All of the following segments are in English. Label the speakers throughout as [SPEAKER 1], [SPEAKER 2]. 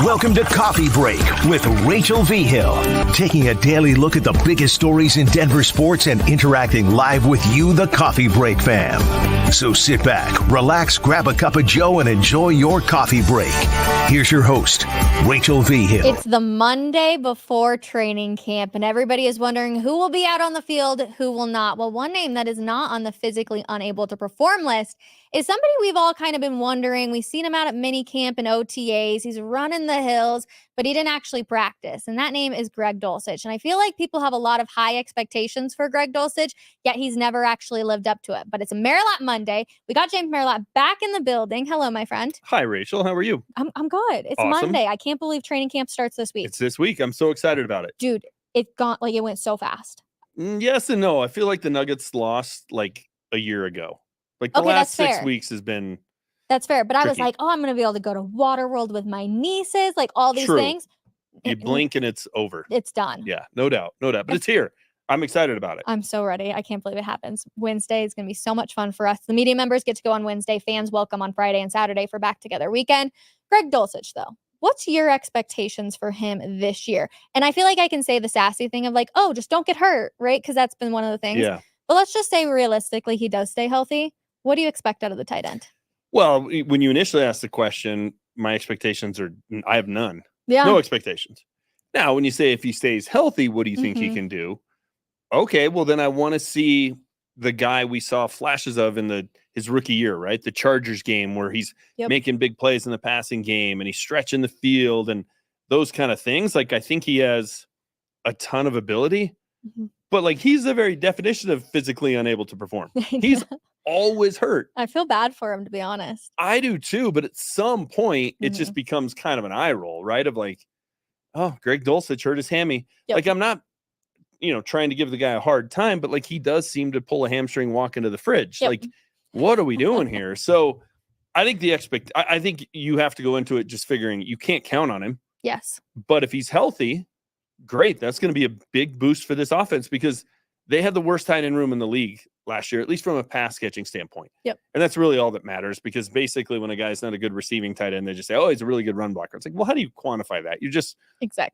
[SPEAKER 1] Welcome to Coffee Break with Rachel Vigil, taking a daily look at the biggest stories in Denver sports and interacting live with you, the Coffee Break fam. So sit back, relax, grab a cup of joe, and enjoy your coffee break. Here's your host, Rachel Vigil.
[SPEAKER 2] It's the Monday before training camp, and everybody is wondering who will be out on the field, who will not. Well, one name that is not on the physically unable to perform list is somebody we've all kind of been wondering. We've seen him out at mini camp and OTAs. He's running the hills, but he didn't actually practice. And that name is Greg Dulcich. And I feel like people have a lot of high expectations for Greg Dulcich, yet he's never actually lived up to it. But it's a Merilatt Monday. We got James Merilatt back in the building. Hello, my friend.
[SPEAKER 3] Hi, Rachel. How are you?
[SPEAKER 2] I'm good. It's
[SPEAKER 3] Awesome.
[SPEAKER 2] Monday. I can't believe training camp starts this week.
[SPEAKER 3] It's this week. I'm so excited about it.
[SPEAKER 2] Dude, it went so fast.
[SPEAKER 3] Yes and no. I feel like the Nuggets lost like a year ago. Like the last 6 weeks has been
[SPEAKER 2] That's fair. But
[SPEAKER 3] tricky.
[SPEAKER 2] I was like, oh, I'm going to be able to go to Waterworld with my nieces, like all these things.
[SPEAKER 3] You blink and it's over.
[SPEAKER 2] It's done.
[SPEAKER 3] Yeah, no doubt. No doubt. But it's here. I'm excited about it.
[SPEAKER 2] I'm so ready. I can't believe it happens. Wednesday is going to be so much fun for us. The media members get to go on Wednesday. Fans welcome on Friday and Saturday for back together weekend. Greg Dulcich, though. What's your expectations for him this year? And I feel like I can say the sassy thing of like, oh, just don't get hurt, right? Because that's been one of the things.
[SPEAKER 3] Yeah.
[SPEAKER 2] But let's just say realistically, he does stay healthy. What do you expect out of the tight end?
[SPEAKER 3] Well, when you initially asked the question, my expectations are, I have none.
[SPEAKER 2] Yeah.
[SPEAKER 3] No expectations. Now, when you say if he stays healthy, what do you think he can do? Okay, well, then I want to see the guy we saw flashes of in his rookie year, right? The Chargers game where he's making big plays in the passing game and he's stretching the field and those kind of things. Like, I think he has a ton of ability, but like he's the very definition of physically unable to perform. He's always hurt.
[SPEAKER 2] I feel bad for him, to be honest.
[SPEAKER 3] I do too, but at some point it just becomes kind of an eye roll, right? Of like, oh, Greg Dulcich hurt his hammy. Like, I'm not, trying to give the guy a hard time, but like he does seem to pull a hamstring walk into the fridge. Like, what are we doing here? So I think I think you have to go into it just figuring you can't count on him.
[SPEAKER 2] Yes.
[SPEAKER 3] But if he's healthy, great. That's going to be a big boost for this offense because they had the worst tight end room in the league last year, at least from a pass catching standpoint.
[SPEAKER 2] Yep. And
[SPEAKER 3] that's really all that matters because basically when a guy's not a good receiving tight end, they just say, oh, he's a really good run blocker. It's like, well, how do you quantify that? You're just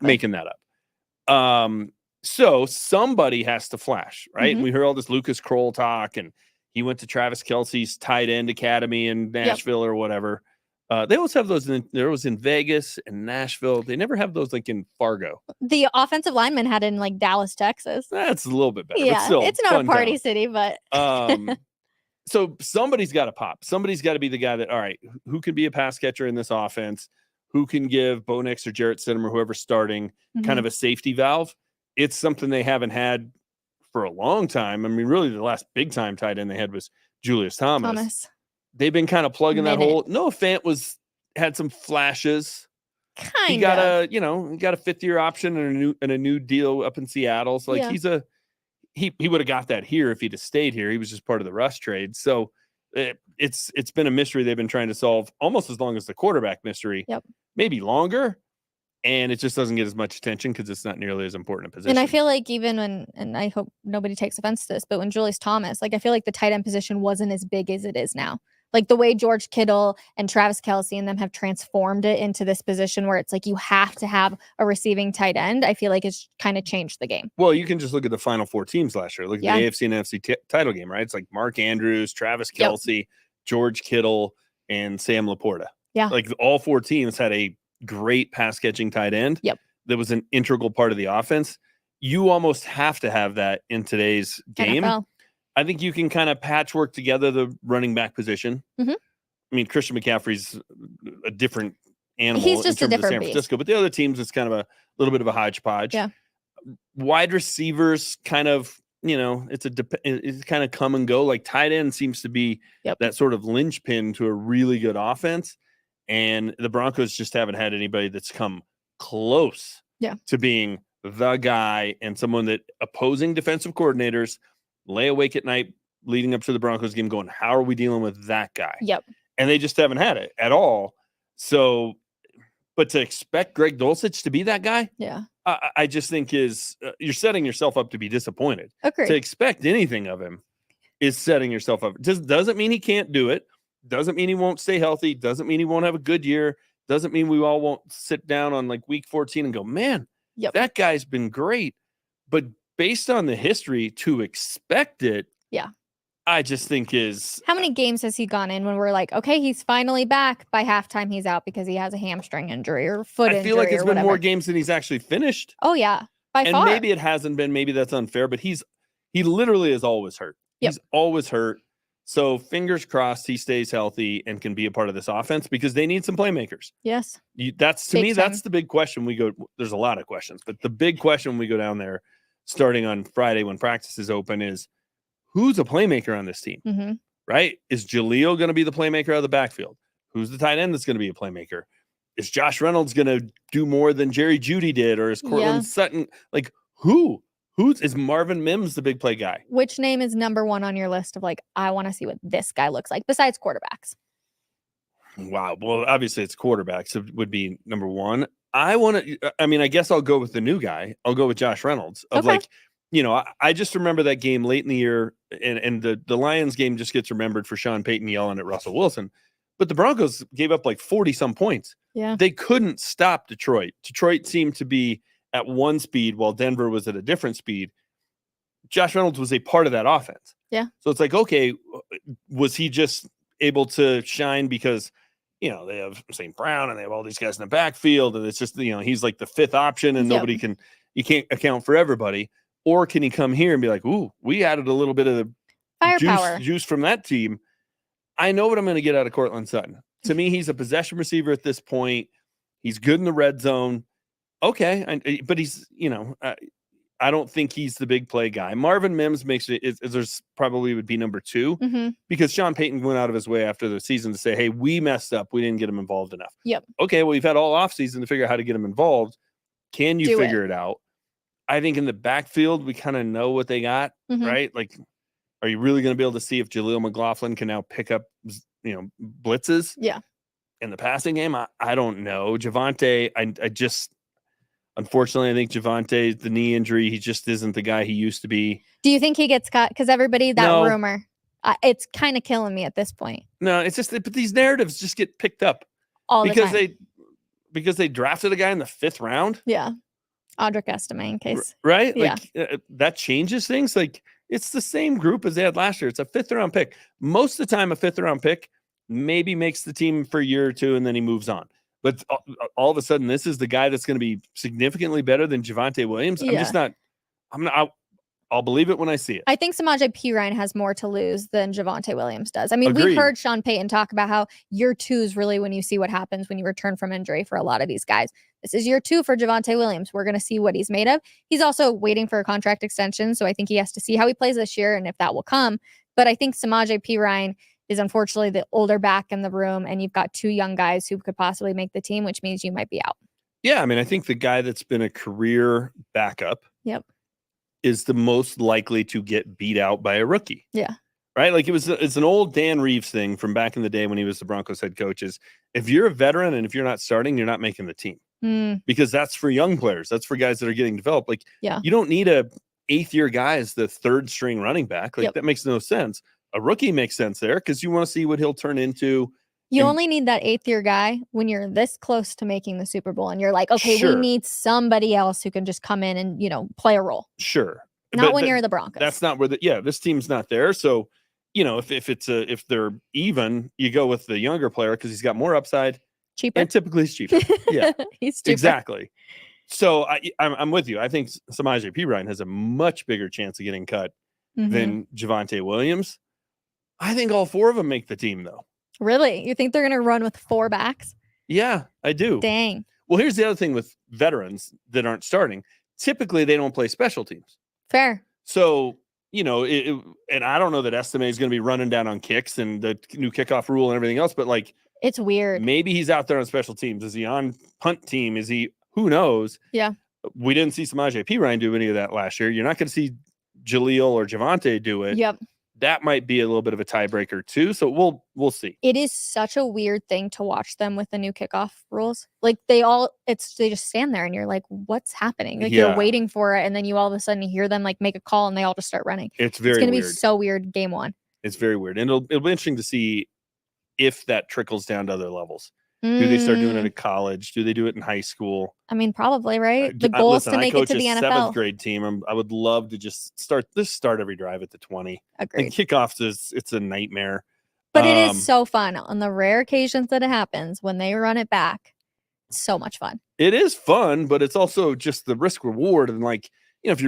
[SPEAKER 3] making that up. So somebody has to flash, right? And we heard all this Lucas Kroll talk and he went to Travis Kelce's tight end academy in Nashville or whatever. They always have those. There was in Vegas and Nashville. They never have those like in Fargo.
[SPEAKER 2] The offensive lineman had in like Dallas, Texas.
[SPEAKER 3] That's a little bit better.
[SPEAKER 2] Yeah,
[SPEAKER 3] but still,
[SPEAKER 2] it's not a party city, but
[SPEAKER 3] so somebody's got to pop. Somebody's got to be the guy that, all right, who can be a pass catcher in this offense? Who can give Bo Nix or Jarrett Stidham or whoever's starting kind of a safety valve? It's something they haven't had for a long time. I mean, really, the last big time tight end they had was Julius Thomas. They've been kind of plugging that hole. Noah Fant had some flashes. He got a fifth-year option and a new deal up in Seattle. So like he would have got that here if he'd have stayed here. He was just part of the Russ trade. So it's been a mystery they've been trying to solve almost as long as the quarterback mystery. Maybe longer. And it just doesn't get as much attention because it's not nearly as important a position.
[SPEAKER 2] And I feel like even when, and I hope nobody takes offense to this, but when Julius Thomas, like I feel like the tight end position wasn't as big as it is now. Like the way George Kittle and Travis Kelce and them have transformed it into this position where it's like you have to have a receiving tight end. I feel like it's kind of changed the game.
[SPEAKER 3] Well, you can just look at the final four teams last year. Look at the AFC and NFC title game, right? It's like Mark Andrews, Travis Kelce, George Kittle, and Sam Laporta.
[SPEAKER 2] Yeah.
[SPEAKER 3] Like all four teams had a great pass catching tight end. That was an integral part of the offense. You almost have to have that in today's game.
[SPEAKER 2] NFL.
[SPEAKER 3] I think you can kind of patchwork together the running back position. I mean, Christian McCaffrey's a different animal.
[SPEAKER 2] He's just
[SPEAKER 3] in
[SPEAKER 2] a
[SPEAKER 3] terms of
[SPEAKER 2] different
[SPEAKER 3] San Francisco, but the other teams it's kind of a little bit of a hodgepodge. Wide receivers kind of, it's kind of come and go. Like tight end seems to be that sort of linchpin to a really good offense. And the Broncos just haven't had anybody that's come close to being the guy and someone that opposing defensive coordinators lay awake at night leading up to the Broncos game going, how are we dealing with that guy? And they just haven't had it at all. So, but to expect Greg Dulcich to be that guy, I just think you're setting yourself up to be disappointed. To expect anything of him is setting yourself up. Just doesn't mean he can't do it. Doesn't mean he won't stay healthy. Doesn't mean he won't have a good year. Doesn't mean we all won't sit down on like week 14 and go, man, that guy's been great. But based on the history, to expect it, I just think is...
[SPEAKER 2] How many games has he gone in when we're like, okay, he's finally back, by halftime he's out because he has a hamstring injury or foot injury?
[SPEAKER 3] I feel like it's been
[SPEAKER 2] whatever.
[SPEAKER 3] more games than he's actually finished.
[SPEAKER 2] Oh, yeah. By far.
[SPEAKER 3] And maybe it hasn't been. Maybe that's unfair, but he literally is always hurt. He's always hurt. So fingers crossed he stays healthy and can be a part of this offense because they need some playmakers.
[SPEAKER 2] Yes.
[SPEAKER 3] That's the big question. There's a lot of questions, but the big question when we go down there starting on Friday when practice is open is, who's a playmaker on this team, right? Is Jaleel going to be the playmaker out of the backfield? Who's the tight end that's going to be a playmaker? Is Josh Reynolds going to do more than Jerry Jeudy did? Or is Cortland Sutton? Like, is Marvin Mims the big play guy?
[SPEAKER 2] Which name is number one on your list of like, I want to see what this guy looks like besides quarterbacks?
[SPEAKER 3] Wow. Well, obviously it's quarterbacks. It would be number one. I guess I'll go with the new guy. I'll go with Josh Reynolds I just remember that game late in the year, and the Lions game just gets remembered for Sean Payton yelling at Russell Wilson. But the Broncos gave up like 40-some points.
[SPEAKER 2] Yeah.
[SPEAKER 3] They couldn't stop Detroit. Detroit seemed to be at one speed while Denver was at a different speed. Josh Reynolds was a part of that offense.
[SPEAKER 2] Yeah.
[SPEAKER 3] So it's like, okay, was he just able to shine because, they have St. Brown and they have all these guys in the backfield, and it's just, he's like the fifth option and you can't account for everybody. Or can he come here and be like, ooh, we added a little bit of the
[SPEAKER 2] firepower
[SPEAKER 3] juice from that team. I know what I'm going to get out of Cortland Sutton. To me, he's a possession receiver at this point. He's good in the red zone. Okay. But he's, I don't think he's the big play guy. Marvin Mims makes it, there's probably would be number two because Sean Payton went out of his way after the season to say, hey, we messed up. We didn't get him involved enough.
[SPEAKER 2] Yep.
[SPEAKER 3] Okay. Well, you've had all offseason to figure out how to get him involved. Can you figure it out? I think in the backfield, we kind of know what they got, right? Like, are you really going to be able to see if Jaleel McLaughlin can now pick up, blitzes?
[SPEAKER 2] Yeah.
[SPEAKER 3] In the passing game, I don't know. Javonte, unfortunately, I think Javonte, the knee injury, he just isn't the guy he used to be.
[SPEAKER 2] Do you think he gets cut? Because rumor, it's kind of killing me at this point.
[SPEAKER 3] No, it's just, but these narratives just get picked up
[SPEAKER 2] all the time.
[SPEAKER 3] Because they drafted a guy in the 5th round.
[SPEAKER 2] Yeah. Audric Estime in case.
[SPEAKER 3] Right? Like that changes things. Like it's the same group as they had last year. It's a 5th round pick. Most of the time, a 5th round pick maybe makes the team for a year or two and then he moves on. But all of a sudden, this is the guy that's going to be significantly better than Javonte Williams. I'll believe it when I see it.
[SPEAKER 2] I think Samaje Perine has more to lose than Javonte Williams does. I mean,
[SPEAKER 3] Agreed.
[SPEAKER 2] We've heard Sean Payton talk about how year 2 is really when you see what happens when you return from injury for a lot of these guys. This is year 2 for Javonte Williams. We're going to see what he's made of. He's also waiting for a contract extension, so I think he has to see how he plays this year and if that will come. But I think Samaje Perine is unfortunately the older back in the room, and you've got 2 young guys who could possibly make the team, which means you might be out.
[SPEAKER 3] Yeah, I mean, I think the guy that's been a career backup is the most likely to get beat out by a rookie.
[SPEAKER 2] Yeah.
[SPEAKER 3] Right? Like it's an old Dan Reeves thing from back in the day when he was the Broncos head coach is if you're a veteran and if you're not starting, you're not making the team. Because that's for young players. That's for guys that are getting developed. Like you don't need a 8th year guy as the 3rd string running back. Like that makes no sense. A rookie makes sense there because you want to see what he'll turn into.
[SPEAKER 2] You only need that 8th year guy when you're this close to making the Super Bowl and you're like, okay, we need somebody else who can just come in and, play a role.
[SPEAKER 3] Sure.
[SPEAKER 2] Not when you're the Broncos.
[SPEAKER 3] That's not where this team's not there. So, if they're even, you go with the younger player because he's got more upside.
[SPEAKER 2] Cheaper.
[SPEAKER 3] And typically he's cheaper. Yeah.
[SPEAKER 2] He's cheaper.
[SPEAKER 3] Exactly. So I'm with you. I think Samaje Perine has a much bigger chance of getting cut than Javonte Williams. I think all 4 of them make the team though.
[SPEAKER 2] Really? You think they're going to run with 4 backs?
[SPEAKER 3] Yeah, I do.
[SPEAKER 2] Dang.
[SPEAKER 3] Well, here's the other thing with veterans that aren't starting. Typically, they don't play special teams.
[SPEAKER 2] Fair.
[SPEAKER 3] So, and I don't know that Estime is going to be running down on kicks and the new kickoff rule and everything else, but like,
[SPEAKER 2] it's weird.
[SPEAKER 3] Maybe he's out there on special teams. Is he on punt team? Is he, who knows?
[SPEAKER 2] Yeah.
[SPEAKER 3] We didn't see Samaje Perine do any of that last year. You're not going to see Jaleel or Javonte do it.
[SPEAKER 2] Yep.
[SPEAKER 3] That might be a little bit of a tiebreaker too. So we'll see.
[SPEAKER 2] It is such a weird thing to watch them with the new kickoff rules. Like they just stand there and you're like, what's happening? Like you're waiting for it. And then you all of a sudden hear them like make a call and they all just start running.
[SPEAKER 3] It's going
[SPEAKER 2] to be so weird game 1.
[SPEAKER 3] It's very weird. And it'll be interesting to see if that trickles down to other levels. Do they start doing it at college? Do they do it in high school?
[SPEAKER 2] I mean, probably, right? The goal is to make it to the
[SPEAKER 3] I coach a
[SPEAKER 2] NFL.
[SPEAKER 3] 7th grade team. I would love to just start every drive at the 20.
[SPEAKER 2] Agreed.
[SPEAKER 3] And kickoffs it's a nightmare.
[SPEAKER 2] But it is so fun on the rare occasions that it happens when they run it back. It's so much fun.
[SPEAKER 3] It is fun, but it's also just the risk reward. And like, if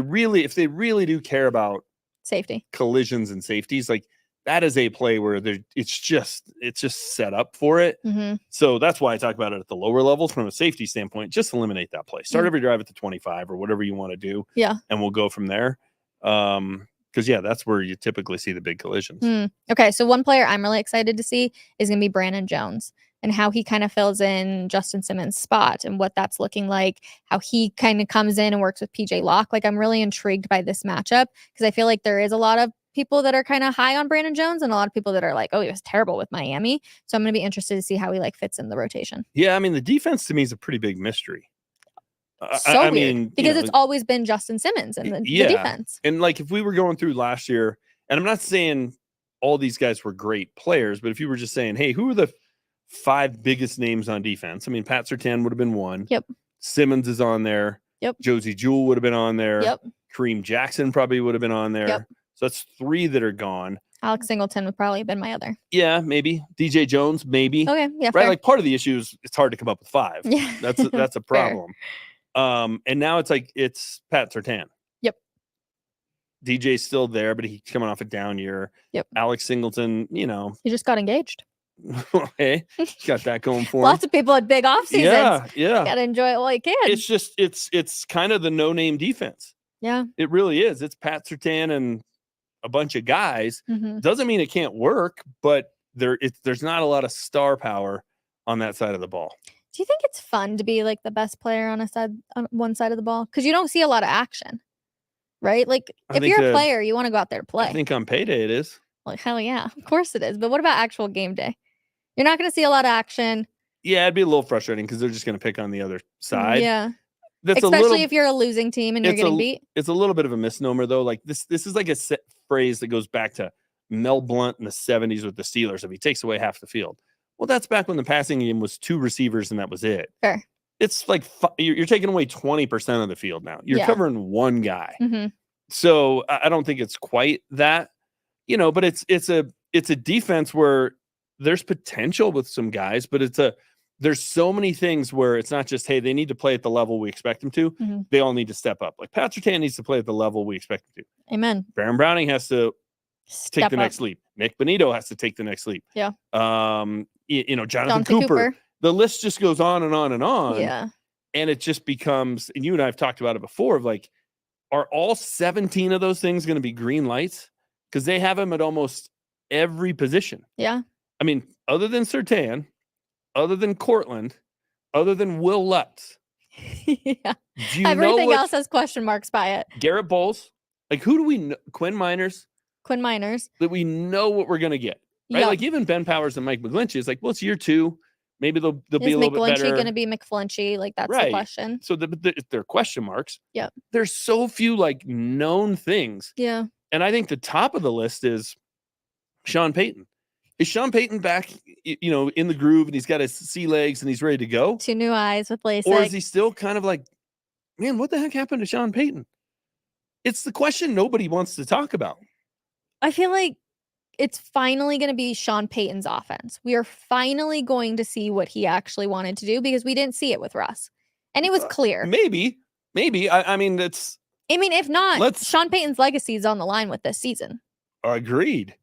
[SPEAKER 3] they really do care about
[SPEAKER 2] safety,
[SPEAKER 3] collisions and safeties, like that is a play where it's just set up for it.
[SPEAKER 2] Mm-hmm.
[SPEAKER 3] So that's why I talk about it at the lower levels from a safety standpoint. Just eliminate that play. Start every drive at the 25 or whatever you want to do.
[SPEAKER 2] Yeah.
[SPEAKER 3] And we'll go from there. Because that's where you typically see the big collisions.
[SPEAKER 2] Okay. So one player I'm really excited to see is going to be Brandon Jones and how he kind of fills in Justin Simmons' spot and what that's looking like, how he kind of comes in and works with PJ Locke. Like, I'm really intrigued by this matchup because I feel like there is a lot of people that are kind of high on Brandon Jones and a lot of people that are like, oh, he was terrible with Miami. So I'm going to be interested to see how he fits in the rotation.
[SPEAKER 3] Yeah. I mean, the defense to me is a pretty big mystery.
[SPEAKER 2] I mean, because it's always been Justin Simmons and the defense.
[SPEAKER 3] And if we were going through last year, and I'm not saying all these guys were great players, but if you were just saying, hey, who are the 5 biggest names on defense? I mean, Pat Surtain would have been one.
[SPEAKER 2] Yep.
[SPEAKER 3] Simmons is on there.
[SPEAKER 2] Yep.
[SPEAKER 3] Josie Jewell would have been on there.
[SPEAKER 2] Yep.
[SPEAKER 3] Kareem Jackson probably would have been on there.
[SPEAKER 2] Yep.
[SPEAKER 3] So that's 3 that are gone.
[SPEAKER 2] Alex Singleton would probably have been my other.
[SPEAKER 3] Yeah, maybe. DJ Jones, maybe.
[SPEAKER 2] Okay, yeah,
[SPEAKER 3] right.
[SPEAKER 2] fair.
[SPEAKER 3] Like part of the issue is it's hard to come up with 5.
[SPEAKER 2] Yeah,
[SPEAKER 3] that's a problem. And now it's Pat Surtain.
[SPEAKER 2] Yep.
[SPEAKER 3] DJ's still there, but he's coming off a down year.
[SPEAKER 2] Yep.
[SPEAKER 3] Alex Singleton,
[SPEAKER 2] he just got engaged.
[SPEAKER 3] Hey, got that going for him.
[SPEAKER 2] Lots of people had big off seasons.
[SPEAKER 3] Yeah.
[SPEAKER 2] Gotta enjoy it while you can.
[SPEAKER 3] It's just it's kind of the no-name defense.
[SPEAKER 2] Yeah.
[SPEAKER 3] It really is. It's Pat Surtain and a bunch of guys.
[SPEAKER 2] Mm-hmm.
[SPEAKER 3] Doesn't mean it can't work, but there's not a lot of star power on that side of the ball.
[SPEAKER 2] Do you think it's fun to be the best player on one side of the ball? Because you don't see a lot of action, right? If you're a player, you want to go out there to play.
[SPEAKER 3] I think on payday it is.
[SPEAKER 2] Hell yeah, of course it is. But what about actual game day? You're not going to see a lot of action.
[SPEAKER 3] Yeah, it'd be a little frustrating because they're just going to pick on the other side.
[SPEAKER 2] Yeah. Especially if you're a losing team and you're getting beat.
[SPEAKER 3] It's a little bit of a misnomer, though. This is like a set phrase that goes back to Mel Blount in the 70s with the Steelers. If he takes away half the field. Well, that's back when the passing game was 2 receivers and that was it.
[SPEAKER 2] Fair.
[SPEAKER 3] It's you're taking away 20% of the field now. You're covering one guy.
[SPEAKER 2] Mm-hmm.
[SPEAKER 3] So I don't think it's quite that, but it's a defense where there's potential with some guys, but there's so many things where it's not just, hey, they need to play at the level we expect them to.
[SPEAKER 2] Mm-hmm.
[SPEAKER 3] They all need to step up. Like Pat Surtain needs to play at the level we expect him to.
[SPEAKER 2] Amen.
[SPEAKER 3] Baron Browning has to take the next leap. Nick Bonito has to take the next leap.
[SPEAKER 2] Yeah.
[SPEAKER 3] Jonathan Cooper. The list just goes on and on and on.
[SPEAKER 2] Yeah.
[SPEAKER 3] And it just becomes, and you and I have talked about it before, of are all 17 of those things going to be green lights? Because they have them at almost every position.
[SPEAKER 2] Yeah.
[SPEAKER 3] I mean, other than Surtain, other than Cortland, other than Will Lutz.
[SPEAKER 2] Yeah. Everything else has question marks by it.
[SPEAKER 3] Garrett Bowles. Who do we know? Quinn Miners.
[SPEAKER 2] That
[SPEAKER 3] we know what we're going to get. Right?
[SPEAKER 2] Yeah.
[SPEAKER 3] Even Ben Powers and Mike McGlinchey is it's year 2. Maybe they'll be a little bit better.
[SPEAKER 2] Is McGlinchey going to be McFlinchy? That's the question.
[SPEAKER 3] So they're question marks.
[SPEAKER 2] Yep.
[SPEAKER 3] There's so few known things.
[SPEAKER 2] Yeah.
[SPEAKER 3] And I think the top of the list is Sean Payton. Is Sean Payton back, in the groove and he's got his sea legs and he's ready to go?
[SPEAKER 2] 2 new eyes with LASIK.
[SPEAKER 3] Or is he still kind of man, what the heck happened to Sean Payton? It's the question nobody wants to talk about.
[SPEAKER 2] I feel like it's finally going to be Sean Payton's offense. We are finally going to see what he actually wanted to do because we didn't see it with Russ. And it was clear.
[SPEAKER 3] Maybe. I mean,
[SPEAKER 2] if not, Sean Payton's legacy is on the line with this season.
[SPEAKER 3] Agreed.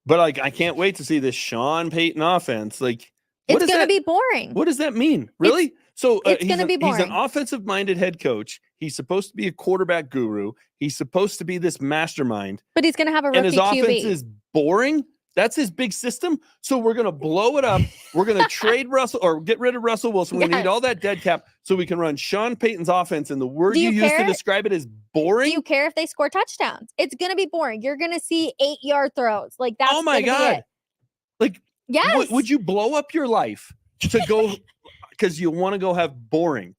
[SPEAKER 3] But I can't wait to see this Sean Payton offense.
[SPEAKER 2] It's going to be boring.
[SPEAKER 3] What does that mean? Really?
[SPEAKER 2] It's going to be boring.
[SPEAKER 3] He's an offensive-minded head coach. He's supposed to be a quarterback guru. He's supposed to be this mastermind.
[SPEAKER 2] But he's going to have a rookie QB.
[SPEAKER 3] And his offense is boring. That's his big system. So we're going to blow it up. We're going to trade Russell or get rid of Russell Wilson. We're going to need all that dead cap so we can run Sean Payton's offense. And the word you used to describe it is boring.
[SPEAKER 2] Do you care if they score touchdowns? It's going to be boring. You're going to see 8-yard throws. That's
[SPEAKER 3] oh my God.
[SPEAKER 2] Yes.
[SPEAKER 3] Would you blow up your life to go because you want to go have boring?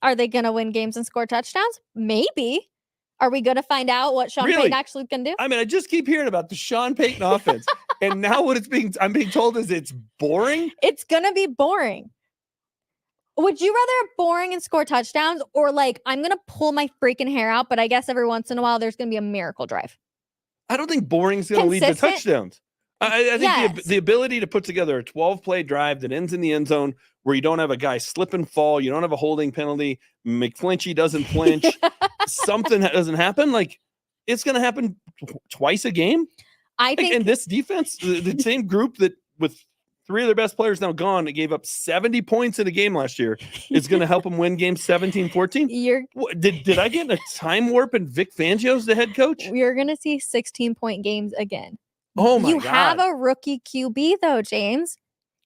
[SPEAKER 2] Are they going to win games and score touchdowns? Maybe. Are we going to find out what Sean Payton actually can do?
[SPEAKER 3] I mean, I just keep hearing about the Sean Payton offense. And now what I'm being told is it's boring.
[SPEAKER 2] It's going to be boring. Would you rather boring and score touchdowns or like, I'm going to pull my freaking hair out, but I guess every once in a while there's going to be a miracle drive?
[SPEAKER 3] I don't think boring's going to lead to touchdowns. I think the ability to put together a 12-play drive that ends in the end zone where you don't have a guy slip and fall, you don't have a holding penalty, McFlinchy doesn't flinch, something that doesn't happen, like it's going to happen twice a game. I think, and this defense, the same group that with 3 of their best players now gone, it gave up 70 points in a game last year, is going to help them win games 17-14. Did I get in a time warp and Vic Fangio's the head coach?
[SPEAKER 2] You're going to see 16-point games again.
[SPEAKER 3] Oh my God.
[SPEAKER 2] You have a rookie QB though, James.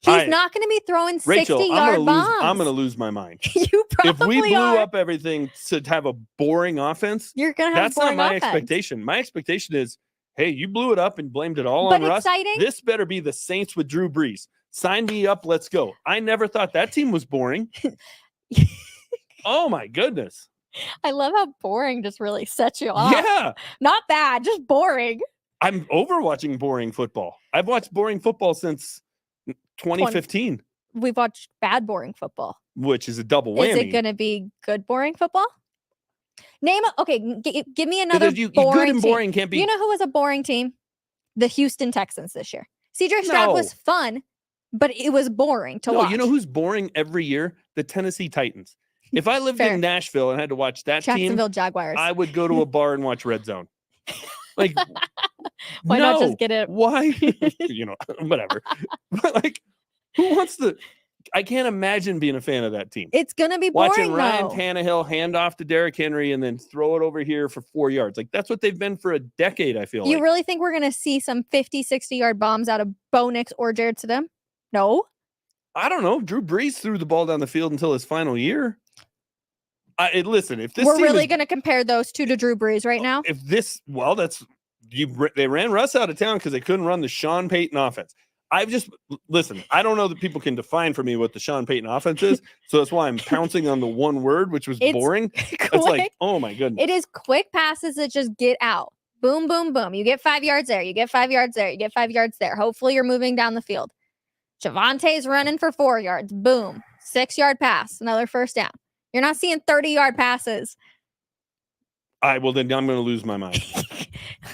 [SPEAKER 2] He's not going to be throwing 60-yard bombs.
[SPEAKER 3] I'm going to lose my mind.
[SPEAKER 2] You probably
[SPEAKER 3] If we blew up everything to have a boring offense,
[SPEAKER 2] you're going to have
[SPEAKER 3] that's not my expectation. My expectation is, hey, you blew it up and blamed it all on Russ. This better be the Saints with Drew Brees. Sign me up. Let's go. I never thought that team was boring. Oh my goodness.
[SPEAKER 2] I love how boring just really sets you off.
[SPEAKER 3] Yeah.
[SPEAKER 2] Not bad, just boring.
[SPEAKER 3] I'm over watching boring football. I've watched boring football since 2015.
[SPEAKER 2] We've watched bad boring football.
[SPEAKER 3] Which is a double whammy.
[SPEAKER 2] Is it going to be good boring football? Give me another boring
[SPEAKER 3] good and boring
[SPEAKER 2] team.
[SPEAKER 3] Can't be.
[SPEAKER 2] You know who was a boring team? The Houston Texans this year. CJ Stroud was fun, but it was boring to watch.
[SPEAKER 3] You know who's boring every year? The Tennessee Titans. If I lived in Nashville and had to watch that
[SPEAKER 2] Jacksonville Jaguars,
[SPEAKER 3] I would go to a bar and watch Red Zone. Like,
[SPEAKER 2] why not just get it?
[SPEAKER 3] Why? Whatever. But like, who wants to? I can't imagine being a fan of that team.
[SPEAKER 2] It's going to be boring,
[SPEAKER 3] watching Ryan Tannehill hand off to Derrick Henry and then throw it over here for 4 yards. Like, that's what they've been for a decade, I feel like.
[SPEAKER 2] You really think we're going to see some 50, 60-yard bombs out of Bo Nix or Jared Stidham? No.
[SPEAKER 3] I don't know. Drew Brees threw the ball down the field until his final year. Listen, if this
[SPEAKER 2] we're really going to compare those two to Drew Brees right now.
[SPEAKER 3] They ran Russ out of town because they couldn't run the Sean Payton offense. I don't know that people can define for me what the Sean Payton offense is, so that's why I'm pouncing on the one word, which was boring. It's like, oh my goodness.
[SPEAKER 2] It is quick passes that just get out. Boom, boom, boom. You get 5 yards there. You get 5 yards there. You get 5 yards there. Hopefully you're moving down the field. Javonte's running for 4 yards. Boom. 6-yard pass. Another first down. You're not seeing 30-yard passes.
[SPEAKER 3] Then I'm going to lose my mind.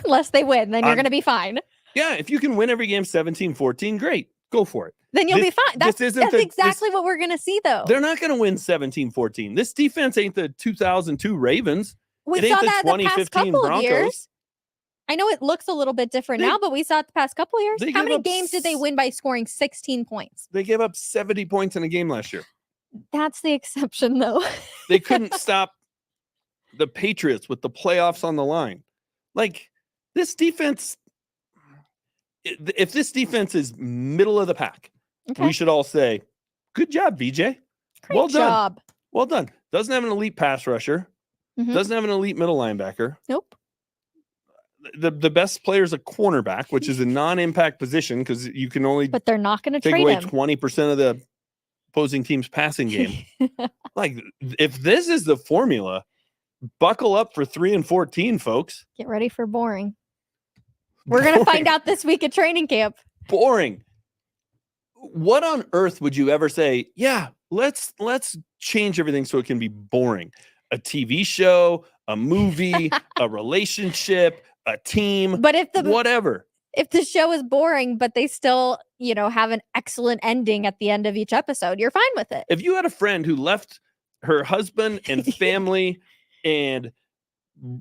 [SPEAKER 2] Unless they win, then you're going to be fine.
[SPEAKER 3] Yeah, if you can win every game 17-14, great. Go for it.
[SPEAKER 2] Then you'll be fine. That's exactly what we're going to see, though.
[SPEAKER 3] They're not going to win 17-14. This defense ain't the 2002 Ravens.
[SPEAKER 2] We saw that the past couple of years. I know it looks a little bit different now, but we saw it the past couple of years. How many games did they win by scoring 16 points?
[SPEAKER 3] They gave up 70 points in a game last year. That's
[SPEAKER 2] the exception, though.
[SPEAKER 3] They couldn't stop the Patriots with the playoffs on the line. Like, this defense, if this defense is middle of the pack, we should all say, good job, VJ.
[SPEAKER 2] Great job.
[SPEAKER 3] Well done. Doesn't have an elite pass rusher. Doesn't have an elite middle linebacker.
[SPEAKER 2] Nope.
[SPEAKER 3] The best player is a cornerback, which is a non-impact position because you can only
[SPEAKER 2] but they're not going to
[SPEAKER 3] take
[SPEAKER 2] trade
[SPEAKER 3] away
[SPEAKER 2] him.
[SPEAKER 3] 20% of the opposing team's passing game. Like, if this is the formula, buckle up for 3-14, folks.
[SPEAKER 2] Get ready for boring. We're going to find out this week at training camp.
[SPEAKER 3] Boring. What on earth would you ever say, yeah, let's change everything so it can be boring? A TV show, a movie, a relationship, a team,
[SPEAKER 2] but
[SPEAKER 3] whatever.
[SPEAKER 2] If the show is boring, but they still, have an excellent ending at the end of each episode, you're fine with it.
[SPEAKER 3] If you had a friend who left her husband and family and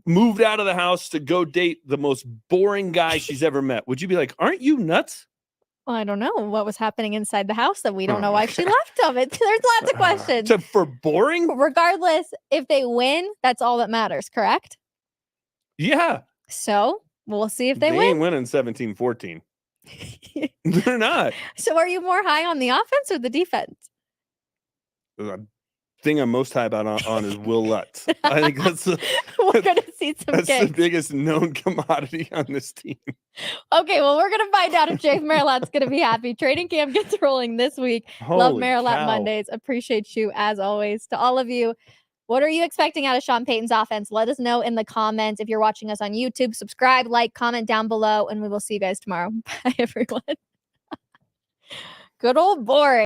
[SPEAKER 3] moved out of the house to go date the most boring guy she's ever met, would you be like, aren't you nuts?
[SPEAKER 2] Well, I don't know what was happening inside the house that we don't know why she left of it. There's lots of questions.
[SPEAKER 3] So for boring?
[SPEAKER 2] Regardless, if they win, that's all that matters, correct?
[SPEAKER 3] Yeah.
[SPEAKER 2] So we'll see if they win.
[SPEAKER 3] They ain't winning 17-14. They're not.
[SPEAKER 2] So are you more high on the offense or the defense?
[SPEAKER 3] The thing I'm most high about on is Will Lutz. I think
[SPEAKER 2] we're going to see some
[SPEAKER 3] That's
[SPEAKER 2] kicks.
[SPEAKER 3] the biggest known commodity on this team.
[SPEAKER 2] Okay, well, we're going to find out if James Merilatt's going to be happy. Training camp gets rolling this week. Love Merilatt Mondays. Appreciate you as always. To all of you, what are you expecting out of Sean Payton's offense? Let us know in the comments. If you're watching us on YouTube, subscribe, like, comment down below, and we will see you guys tomorrow. Bye, everyone. Good old boring.